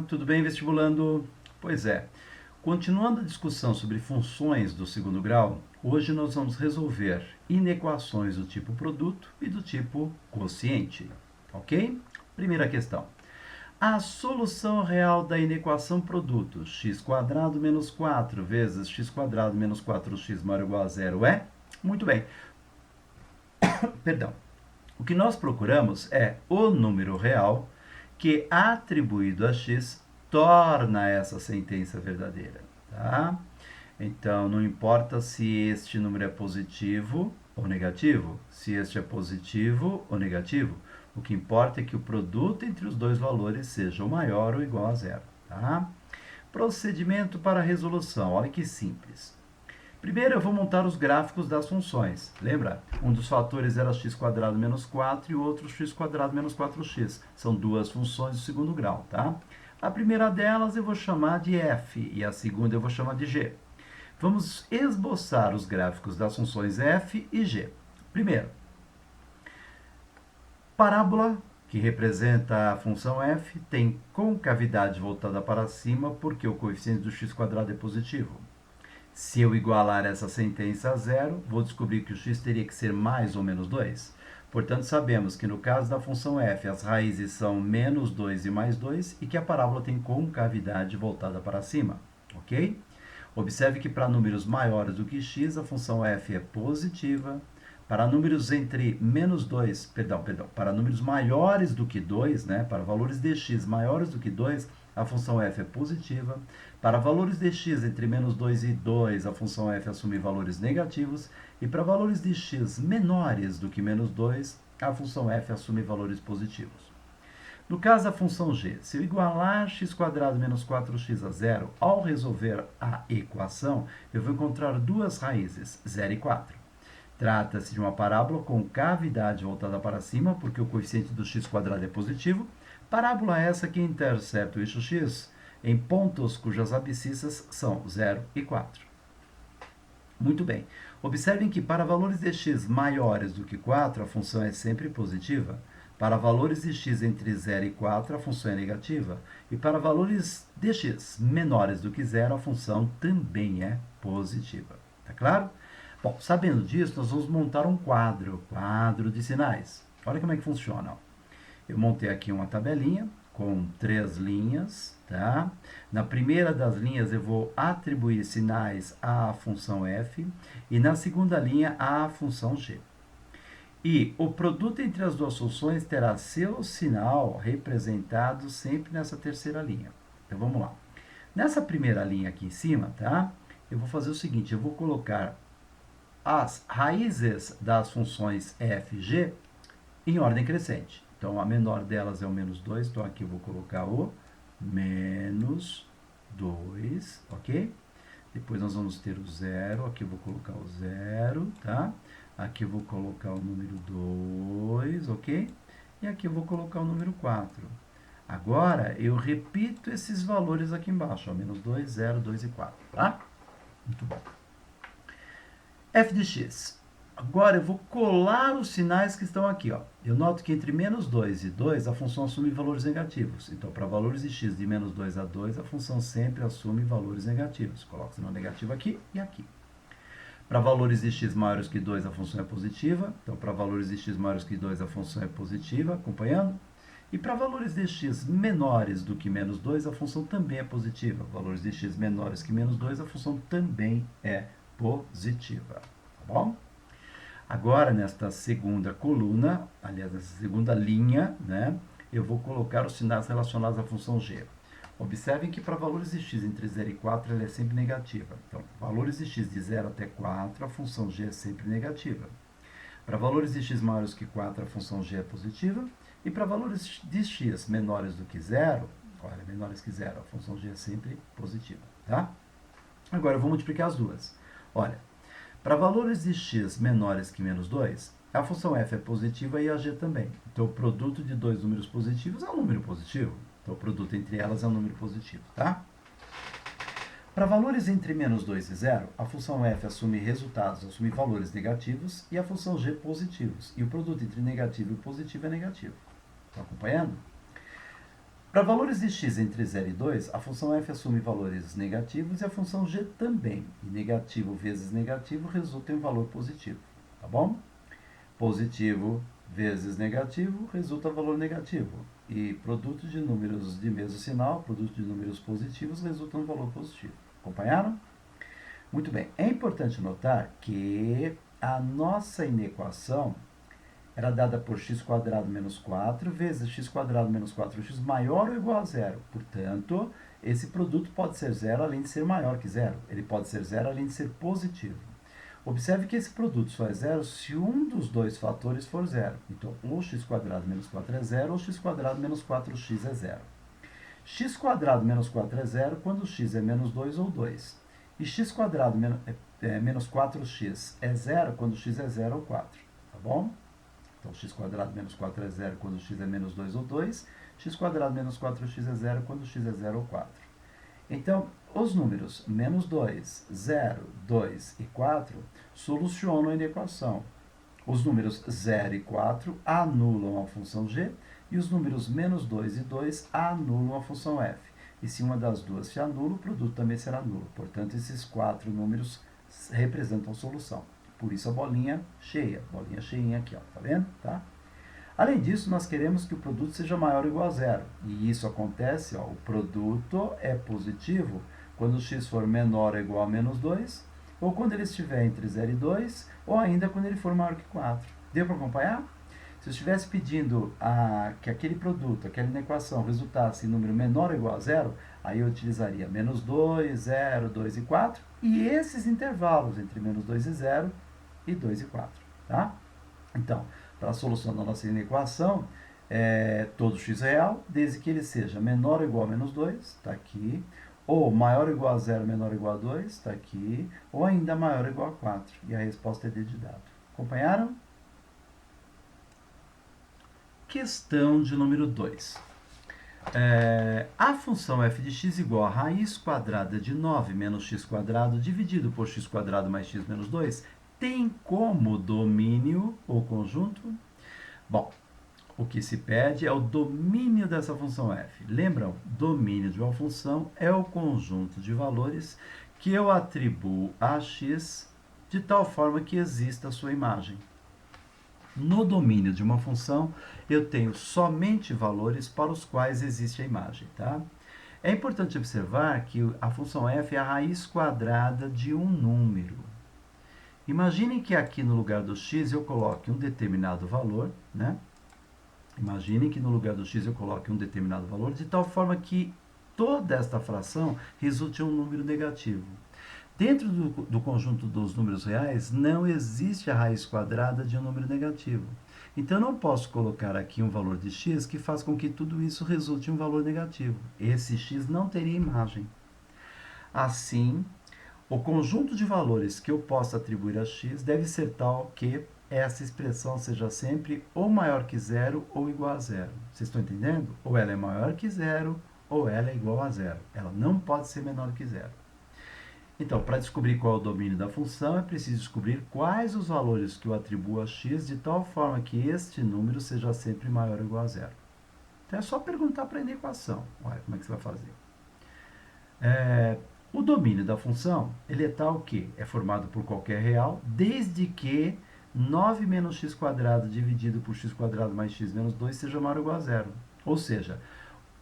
tudo bem, vestibulando? Pois é, continuando a discussão sobre funções do segundo grau, hoje nós vamos resolver inequações do tipo produto e do tipo quociente, ok? Primeira questão. A solução real da inequação produto x² menos 4 vezes x² menos 4x maior ou igual a zero é? Muito bem. Perdão. O que nós procuramos é o número real que, atribuído a x, torna essa sentença verdadeira. Tá? Então, não importa se este número é positivo ou negativo, se este é positivo ou negativo, o que importa é que o produto entre os dois valores seja o maior ou igual a zero. Tá? Procedimento para a resolução. Olha que simples. Primeiro eu vou montar os gráficos das funções. Lembra? Um dos fatores era x² menos 4 e o outro x² menos 4x. São duas funções do segundo grau, tá? A primeira delas eu vou chamar de f e a segunda eu vou chamar de g. Vamos esboçar os gráficos das funções f e g. Primeiro, parábola, que representa a função f, tem concavidade voltada para cima porque o coeficiente do x² é positivo. Se eu igualar essa sentença a zero, vou descobrir que o x teria que ser mais ou menos 2. Portanto, sabemos que no caso da função f, as raízes são menos 2 e mais 2 e que a parábola tem concavidade voltada para cima. Ok? Observe que para números maiores do que x, a função f é positiva. Para números entre menos 2, para números maiores do que 2, né, para valores de x maiores do que 2, a função f é positiva. Para valores de x entre menos 2 e 2, a função f assume valores negativos. E para valores de x menores do que menos 2, a função f assume valores positivos. No caso da função g, se eu igualar x² menos 4x a zero, ao resolver a equação, eu vou encontrar duas raízes, 0 e 4. Trata-se de uma parábola com cavidade voltada para cima, porque o coeficiente do x² é positivo. Parábola essa que intercepta o eixo x em pontos cujas abscissas são 0 e 4. Muito bem. Observem que para valores de x maiores do que 4, a função é sempre positiva. Para valores de x entre 0 e 4, a função é negativa. E para valores de x menores do que 0, a função também é positiva. Tá claro? Bom, sabendo disso, nós vamos montar um quadro de sinais. Olha como é que funciona. Eu montei aqui uma tabelinha com 3 linhas, tá? Na primeira das linhas eu vou atribuir sinais à função f e na segunda linha à função g. E o produto entre as duas funções terá seu sinal representado sempre nessa terceira linha. Então vamos lá. Nessa primeira linha aqui em cima, tá? Eu vou fazer o seguinte, eu vou colocar as raízes das funções f e g em ordem crescente. Então, a menor delas é o menos 2, então aqui eu vou colocar o menos 2, ok? Depois nós vamos ter o zero, aqui eu vou colocar o zero, tá? Aqui eu vou colocar o número 2, ok? E aqui eu vou colocar o número 4. Agora, eu repito esses valores aqui embaixo, ó, menos 2, 0, 2 e 4, tá? Muito bom. f de x. Agora eu vou colar os sinais que estão aqui. Ó. Eu noto que entre menos 2 e 2, a função assume valores negativos. Então, para valores de x de menos 2 a 2, a função sempre assume valores negativos. Coloco o sinal negativo aqui e aqui. Para valores de x maiores que 2, a função é positiva. Então, para valores de x maiores que 2, a função é positiva, acompanhando? E para valores de x menores do que menos 2, a função também é positiva. Valores de x menores que menos 2, a função também é positiva. Tá bom? Agora, nesta segunda coluna, aliás, nessa segunda linha, né, eu vou colocar os sinais relacionados à função g. Observem que para valores de x entre 0 e 4, ela é sempre negativa. Então, valores de x de 0 até 4, a função g é sempre negativa. Para valores de x maiores que 4, a função g é positiva. E para valores de x menores do que 0, olha, menores que 0, a função g é sempre positiva. Tá? Agora, eu vou multiplicar as duas. Olha, para valores de x menores que menos 2, a função f é positiva e a g também. Então, o produto de dois números positivos é um número positivo. Então, o produto entre elas é um número positivo, tá? Para valores entre menos 2 e 0, a função f assume valores negativos e a função g positivos. E o produto entre negativo e positivo é negativo. Estão acompanhando? Para valores de x entre 0 e 2, a função f assume valores negativos e a função g também. E negativo vezes negativo resulta em um valor positivo, tá bom? Positivo vezes negativo resulta valor negativo. E produto de números de mesmo sinal, produto de números positivos, resulta um valor positivo. Acompanharam? Muito bem. É importante notar que a nossa inequação era dada por x² menos 4 vezes x² menos 4x maior ou igual a zero. Portanto, esse produto pode ser zero além de ser maior que zero. Ele pode ser zero além de ser positivo. Observe que esse produto só é zero se um dos dois fatores for zero. Então, ou x² menos 4 é zero, ou x² menos 4x é zero. x² menos 4 é zero quando x é menos 2 ou 2. E x² menos 4x é zero quando x é 0 ou 4. Tá bom? Então, x² menos 4 é zero quando x é menos 2 ou 2. x² menos 4x é zero quando x é 0 ou 4. Então, os números menos 2, 0, 2 e 4 solucionam a inequação. Os números 0 e 4 anulam a função g e os números menos 2 e 2 anulam a função f. E se uma das duas se anula, o produto também será nulo. Portanto, esses 4 números representam solução. Por isso a bolinha cheinha aqui, ó, tá vendo? Tá? Além disso, nós queremos que o produto seja maior ou igual a zero. E isso acontece, ó, o produto é positivo quando x for menor ou igual a menos 2, ou quando ele estiver entre 0 e 2, ou ainda quando ele for maior que 4. Deu para acompanhar? Se eu estivesse pedindo que aquele produto, aquela inequação, resultasse em número menor ou igual a zero, aí eu utilizaria menos 2, 0, 2 e 4, e esses intervalos entre menos 2 e 0 e 2 e 4. Tá? Então, para a solução da nossa inequação, todo x real, desde que ele seja menor ou igual a menos 2, está aqui, ou maior ou igual a 0, menor ou igual a 2, está aqui, ou ainda maior ou igual a 4. E a resposta é D de dado. Acompanharam? Questão de número 2. A função f de x igual a raiz quadrada de 9 menos x² dividido por x² mais x menos 2 tem como domínio o conjunto? Bom, o que se pede é o domínio dessa função f. Lembram? Domínio de uma função é o conjunto de valores que eu atribuo a x de tal forma que exista a sua imagem. No domínio de uma função, eu tenho somente valores para os quais existe a imagem. Tá? É importante observar que a função f é a raiz quadrada de um número. Imaginem que aqui no lugar do x eu coloque um determinado valor, né? Imaginem que no lugar do x eu coloque um determinado valor, de tal forma que toda esta fração resulte em um número negativo. Dentro do conjunto dos números reais, não existe a raiz quadrada de um número negativo. Então, eu não posso colocar aqui um valor de x que faz com que tudo isso resulte em um valor negativo. Esse x não teria imagem. Assim, o conjunto de valores que eu posso atribuir a x deve ser tal que essa expressão seja sempre ou maior que zero ou igual a zero. Vocês estão entendendo? Ou ela é maior que zero ou ela é igual a zero. Ela não pode ser menor que zero. Então, para descobrir qual é o domínio da função, é preciso descobrir quais os valores que eu atribuo a x de tal forma que este número seja sempre maior ou igual a zero. Então, é só perguntar para a inequação. Olha como é que você vai fazer. O domínio da função ele é tal que é formado por qualquer real, desde que 9 menos x² dividido por x² mais x menos 2 seja maior ou igual a zero. Ou seja,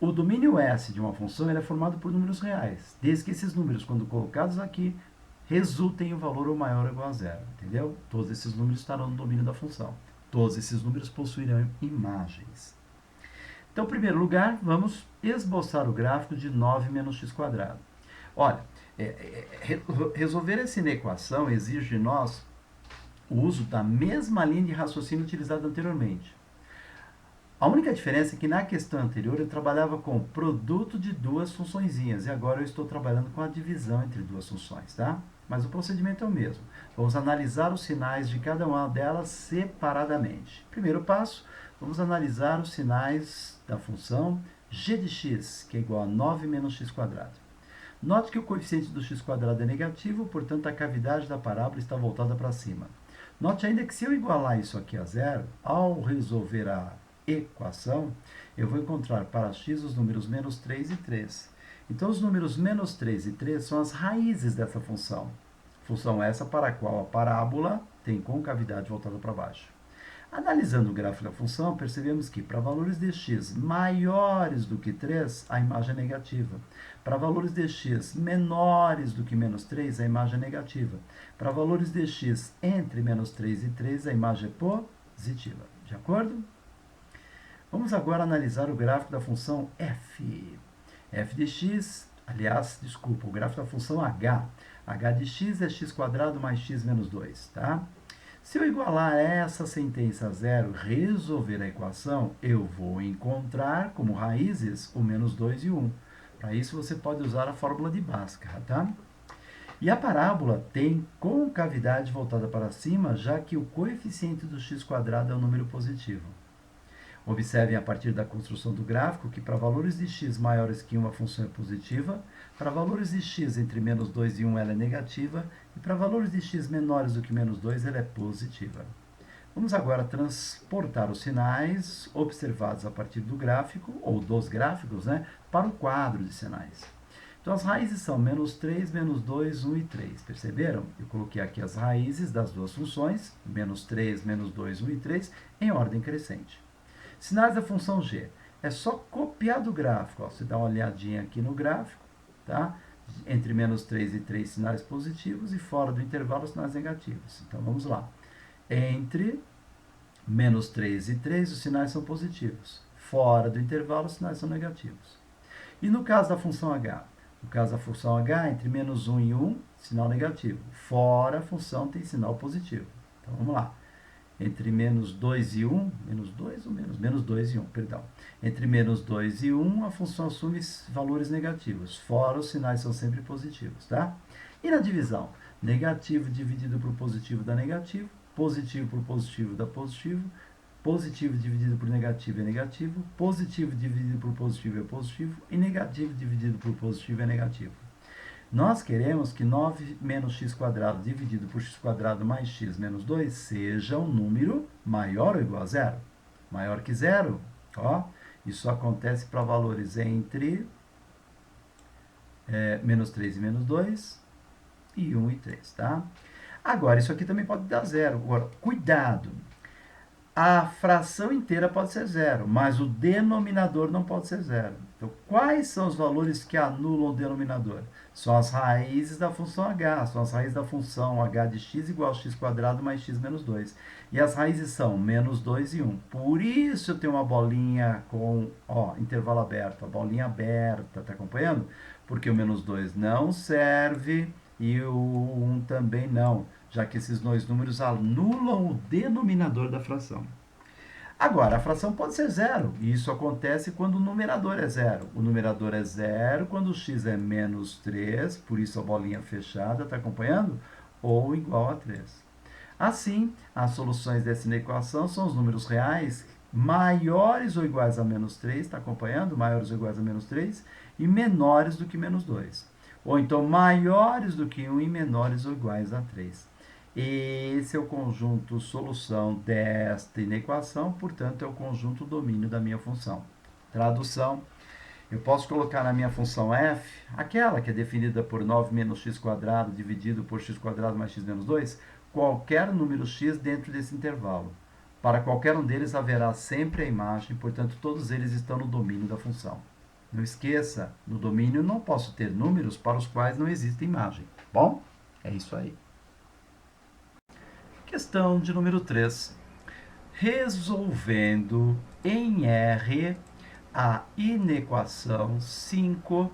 o domínio S de uma função ele é formado por números reais, desde que esses números, quando colocados aqui, resultem em um valor ou maior ou igual a zero. Entendeu? Todos esses números estarão no domínio da função. Todos esses números possuirão imagens. Então, em primeiro lugar, vamos esboçar o gráfico de 9 menos x². Olha, resolver essa inequação exige de nós o uso da mesma linha de raciocínio utilizada anteriormente. A única diferença é que na questão anterior eu trabalhava com o produto de duas funçõezinhas e agora eu estou trabalhando com a divisão entre duas funções, tá? Mas o procedimento é o mesmo. Vamos analisar os sinais de cada uma delas separadamente. Primeiro passo, vamos analisar os sinais da função g de x, que é igual a 9 menos x². Note que o coeficiente do x² é negativo, portanto a cavidade da parábola está voltada para cima. Note ainda que se eu igualar isso aqui a zero, ao resolver a equação, eu vou encontrar para x os números menos 3 e 3. Então, os números menos 3 e 3 são as raízes dessa função. Função essa para a qual a parábola tem concavidade voltada para baixo. Analisando o gráfico da função, percebemos que para valores de x maiores do que 3, a imagem é negativa. Para valores de x menores do que menos 3, a imagem é negativa. Para valores de x entre menos 3 e 3, a imagem é positiva. De acordo? Vamos agora analisar o gráfico da função f. F de x, aliás, desculpa, o gráfico da função h. h de x é x² mais x menos 2, tá? Se eu igualar essa sentença a zero, resolver a equação, eu vou encontrar como raízes o menos 2 e 1. Para isso, você pode usar a fórmula de Bhaskara, tá? E a parábola tem concavidade voltada para cima, já que o coeficiente do x² é um número positivo. Observem a partir da construção do gráfico que para valores de x maiores que 1 a função é positiva, para valores de x entre menos 2 e 1 ela é negativa, e para valores de x menores do que menos 2 ela é positiva. Vamos agora transportar os sinais observados a partir do gráfico, ou dos gráficos, para o quadro de sinais. Então as raízes são menos 3, menos 2, 1 e 3. Perceberam? Eu coloquei aqui as raízes das duas funções, menos 3, menos 2, 1 e 3, em ordem crescente. Sinais da função g. É só copiar do gráfico. Ó. Você dá uma olhadinha aqui no gráfico. Tá? Entre menos 3 e 3, sinais positivos. E fora do intervalo, sinais negativos. Então, vamos lá. Entre menos 3 e 3, os sinais são positivos. Fora do intervalo, os sinais são negativos. E no caso da função h? No caso da função h, entre menos 1 e 1, sinal negativo. Fora a função tem sinal positivo. Então, vamos lá. Entre menos 2 e 1, menos 2 ou menos 2 e 1, perdão. Entre menos 2 e 1, a função assume valores negativos. Fora, os sinais são sempre positivos, tá? E na divisão? Negativo dividido por positivo dá negativo, positivo por positivo dá positivo, positivo dividido por negativo é negativo, positivo dividido por positivo é positivo, e negativo dividido por positivo é negativo. Nós queremos que 9 menos x² dividido por x² mais x menos 2 seja um número maior ou igual a zero. Maior que zero. Ó, isso acontece para valores entre menos 3 e menos 2 e 1 e 3. Tá? Agora, isso aqui também pode dar zero. Agora, cuidado. A fração inteira pode ser zero, mas o denominador não pode ser zero. Então, quais são os valores que anulam o denominador? São as raízes da função h, são as raízes da função h de x igual a x² mais x menos 2. E as raízes são menos 2 e 1. Por isso eu tenho uma bolinha com intervalo aberto, a bolinha aberta, tá acompanhando? Porque o menos 2 não serve e o 1 também não, já que esses dois números anulam o denominador da fração. Agora, a fração pode ser zero, e isso acontece quando o numerador é zero. O numerador é zero quando o x é menos 3, por isso a bolinha fechada, está acompanhando? Ou igual a 3. Assim, as soluções dessa equação são os números reais maiores ou iguais a menos 3, está acompanhando? Maiores ou iguais a menos 3, e menores do que menos 2. Ou então, maiores do que 1 e menores ou iguais a 3. Esse é o conjunto solução desta inequação, portanto, é o conjunto domínio da minha função. Tradução, eu posso colocar na minha função f, aquela que é definida por 9 menos x² dividido por x² mais x menos 2, qualquer número x dentro desse intervalo. Para qualquer um deles haverá sempre a imagem, portanto, todos eles estão no domínio da função. Não esqueça, no domínio não posso ter números para os quais não existe imagem. Bom, é isso aí. Questão de número 3. Resolvendo em R a inequação 5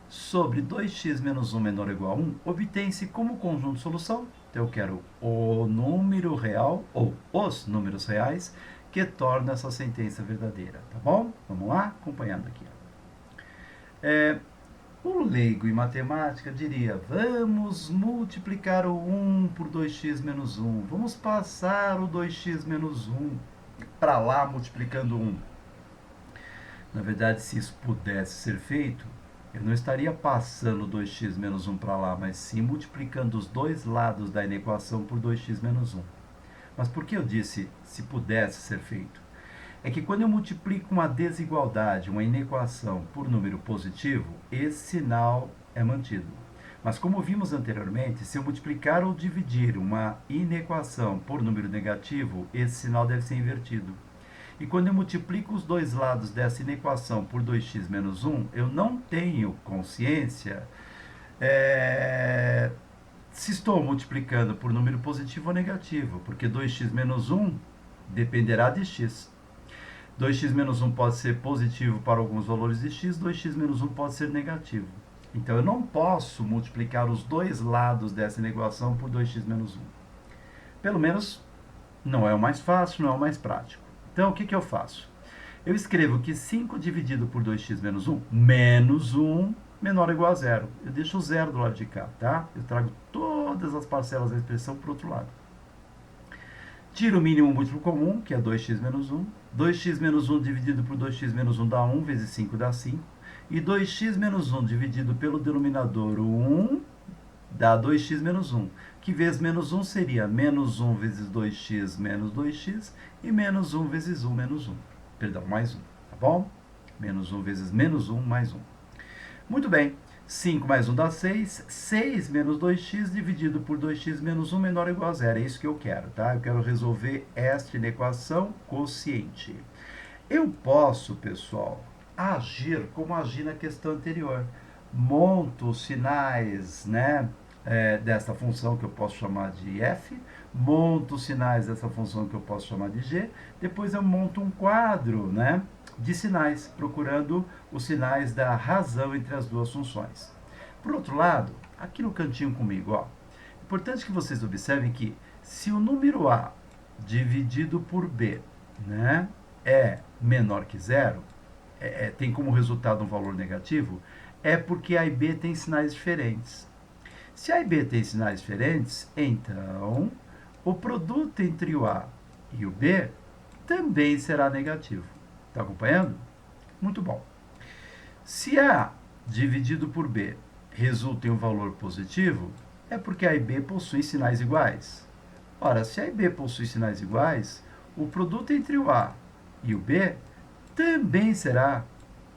sobre 2x menos 1 menor ou igual a 1, obtém-se como conjunto de solução. Então, eu quero o número real, ou os números reais, que tornam essa sentença verdadeira. Tá bom? Vamos lá? Acompanhando aqui. O leigo em matemática diria, vamos multiplicar o 1 por 2x menos 1. Vamos passar o 2x menos 1 para lá multiplicando 1. Na verdade, se isso pudesse ser feito, eu não estaria passando 2x menos 1 para lá, mas sim multiplicando os dois lados da inequação por 2x menos 1. Mas por que eu disse se pudesse ser feito? é que quando eu multiplico uma desigualdade, uma inequação por número positivo, esse sinal é mantido. Mas como vimos anteriormente, se eu multiplicar ou dividir uma inequação por número negativo, esse sinal deve ser invertido. E quando eu multiplico os dois lados dessa inequação por 2x menos 1, eu não tenho consciência se estou multiplicando por número positivo ou negativo, porque 2x menos 1 dependerá de x. 2x menos 1 pode ser positivo para alguns valores de x, 2x menos 1 pode ser negativo. Então, eu não posso multiplicar os dois lados dessa equação por 2x menos 1. Pelo menos, não é o mais fácil, não é o mais prático. Então, o que eu faço? Eu escrevo que 5 dividido por 2x menos 1, menos 1, menor ou igual a zero. Eu deixo o zero do lado de cá, tá? Eu trago todas as parcelas da expressão para o outro lado. Tiro o mínimo múltiplo comum, que é 2x menos 1. 2x menos 1 dividido por 2x menos 1 dá 1, vezes 5 dá 5. E 2x menos 1 dividido pelo denominador 1 dá 2x menos 1, que vezes menos 1 seria menos 1 vezes 2x menos 2x e menos 1 vezes 1 menos 1. Perdão, mais 1, tá bom? Menos 1 vezes menos 1 mais 1. Muito bem, 5 mais 1 dá 6, 6 menos 2x dividido por 2x menos 1 menor ou igual a zero. É isso que eu quero, tá? Eu quero resolver esta inequação quociente. Eu posso, pessoal, agir como agi na questão anterior. Monto os sinais, né, dessa função que eu posso chamar de f, monto os sinais dessa função que eu posso chamar de g, depois eu monto um quadro, né, de sinais, procurando os sinais da razão entre as duas funções. Por outro lado, aqui no cantinho comigo, ó, é importante que vocês observem que se o número a dividido por b, né, é menor que zero, tem como resultado um valor negativo, é porque a e b tem sinais diferentes. Se a e b tem sinais diferentes, então o produto entre o a e o b também será negativo. Está acompanhando? Muito bom. Se a dividido por b resulta em um valor positivo, é porque a e b possuem sinais iguais. Ora, se a e b possuem sinais iguais, o produto entre o a e o b também será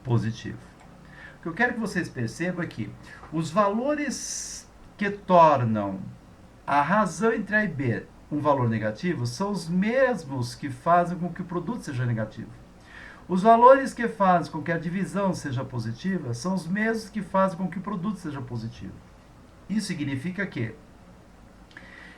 positivo. O que eu quero que vocês percebam é que os valores que tornam a razão entre a e b um valor negativo são os mesmos que fazem com que o produto seja negativo. Os valores que fazem com que a divisão seja positiva são os mesmos que fazem com que o produto seja positivo. Isso significa que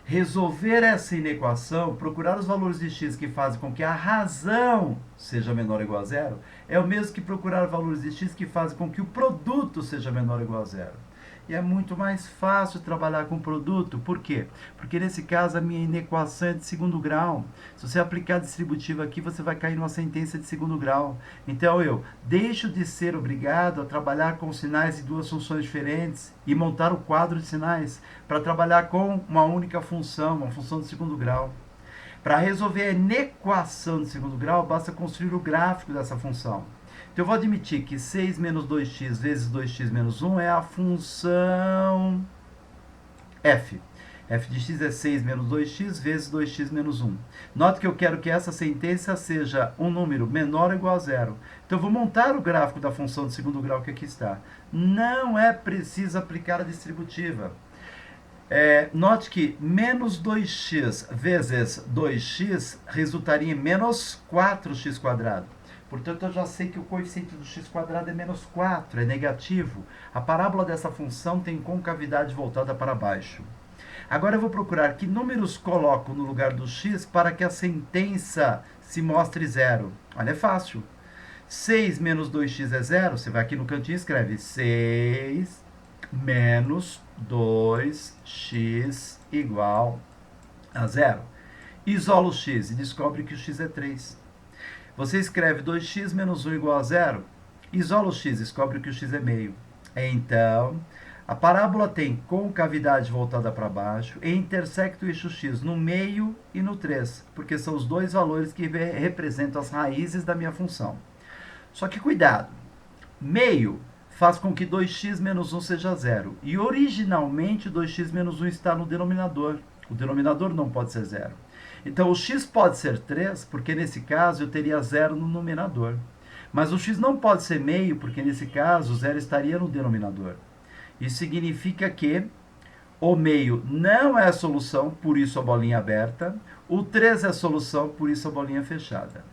resolver essa inequação, procurar os valores de x que fazem com que a razão seja menor ou igual a zero, é o mesmo que procurar valores de x que fazem com que o produto seja menor ou igual a zero. E é muito mais fácil trabalhar com produto. Por quê? Porque nesse caso a minha inequação é de segundo grau. Se você aplicar distributivo aqui, você vai cair numa sentença de segundo grau. Então eu deixo de ser obrigado a trabalhar com sinais de duas funções diferentes e montar o quadro de sinais para trabalhar com uma única função, uma função de segundo grau. Para resolver a inequação de segundo grau, basta construir o gráfico dessa função. Então, eu vou admitir que 6 menos 2x vezes 2x menos 1 é a função f. f de x é 6 menos 2x vezes 2x menos 1. Note que eu quero que essa sentença seja um número menor ou igual a zero. Então, eu vou montar o gráfico da função de segundo grau que aqui está. Não é preciso aplicar a distributiva. Note que menos 2x vezes 2x resultaria em menos 4x². Portanto, eu já sei que o coeficiente do x² é menos 4, é negativo. A parábola dessa função tem concavidade voltada para baixo. Agora eu vou procurar que números coloco no lugar do x para que a sentença se mostre zero. Olha, é fácil. 6 menos 2x é zero. Você vai aqui no cantinho e escreve 6 menos 2x igual a zero. Isola o x e descobre que o x é 3. Você escreve 2x menos 1 igual a zero, isola o x, descobre que o x é meio. Então, a parábola tem concavidade voltada para baixo e intersecta o eixo x no meio e no 3, porque são os dois valores que representam as raízes da minha função. Só que cuidado, meio faz com que 2x menos 1 seja zero, e originalmente 2x menos 1 está no denominador. O denominador não pode ser zero. Então, o x pode ser 3, porque nesse caso eu teria zero no numerador. Mas o x não pode ser meio, porque nesse caso o zero estaria no denominador. Isso significa que o meio não é a solução, por isso a bolinha aberta. O 3 é a solução, por isso a bolinha fechada.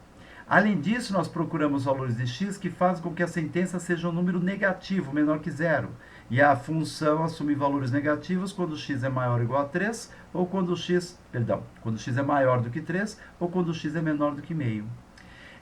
Além disso, nós procuramos valores de x que fazem com que a sentença seja um número negativo, menor que zero. E a função assume valores negativos quando x é maior ou igual a 3, ou quando x é maior do que 3, ou quando x é menor do que meio.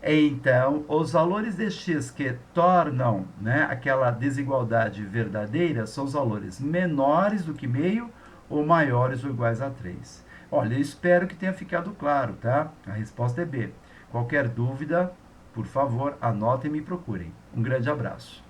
Então, os valores de x que tornam, né, aquela desigualdade verdadeira são os valores menores do que meio ou maiores ou iguais a 3. Olha, eu espero que tenha ficado claro, tá? A resposta é B. Qualquer dúvida, por favor, anotem e me procurem. Um grande abraço.